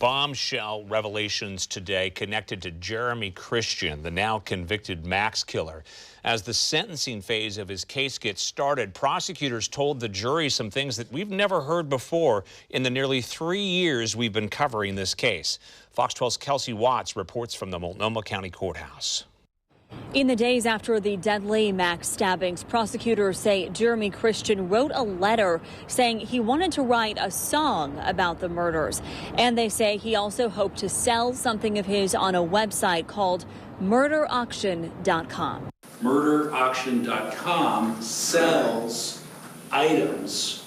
Bombshell revelations today connected to Jeremy Christian, the now convicted Max killer. As the sentencing phase of his case gets started, prosecutors told the jury some things that we've never heard before in the nearly 3 years we've been covering this case. Fox 12's Kelsey Watts reports from the Multnomah County Courthouse. In the days after the deadly Max stabbings, prosecutors say Jeremy Christian wrote a letter saying he wanted to write a song about the murders. And they say he also hoped to sell something of his on a website called murderauction.com. Murderauction.com sells items,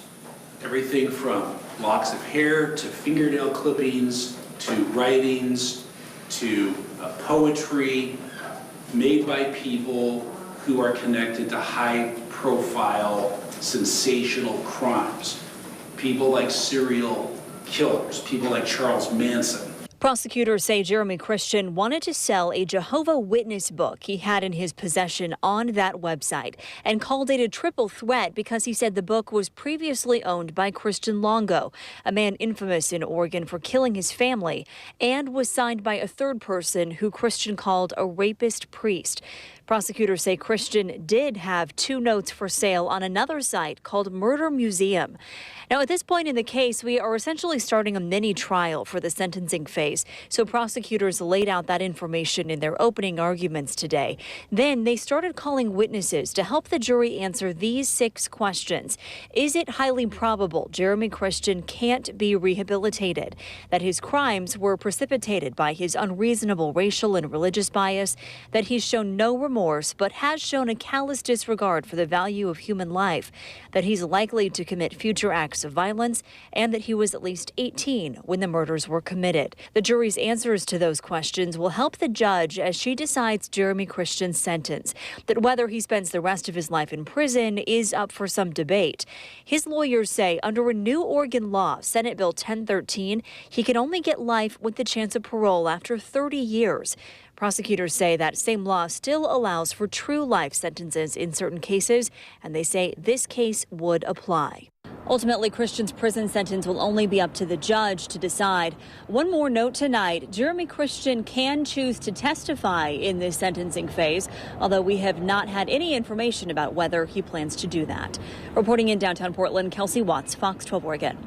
everything from locks of hair to fingernail clippings to writings to poetry, made by people who are connected to high-profile, sensational crimes. People like serial killers, people like Charles Manson. Prosecutors say Jeremy Christian wanted to sell a Jehovah's Witness book he had in his possession on that website and called it a triple threat because he said the book was previously owned by Christian Longo, a man infamous in Oregon for killing his family, and was signed by a third person who Christian called a rapist priest. Prosecutors say Christian did have 2 notes for sale on another site called Murder Museum. Now, at this point in the case, we are essentially starting a mini trial for the sentencing phase. So prosecutors laid out that information in their opening arguments today. Then they started calling witnesses to help the jury answer these 6 questions. Is it highly probable Jeremy Christian can't be rehabilitated? That his crimes were precipitated by his unreasonable racial and religious bias? That he's shown no remorse but has shown a callous disregard for the value of human life? That he's likely to commit future acts of violence? And that he was at least 18 when the murders were committed? The jury's answers to those questions will help the judge as she decides Jeremy Christian's sentence. That whether he spends the rest of his life in prison is up for some debate. His lawyers say under a new Oregon law, Senate Bill 1013, he can only get life with the chance of parole after 30 years. Prosecutors say that same law still allows for true life sentences in certain cases, and they say this case would apply. Ultimately, Christian's prison sentence will only be up to the judge to decide. One more note tonight, Jeremy Christian can choose to testify in this sentencing phase, although we have not had any information about whether he plans to do that. Reporting in downtown Portland, Kelsey Watts, Fox 12 Oregon.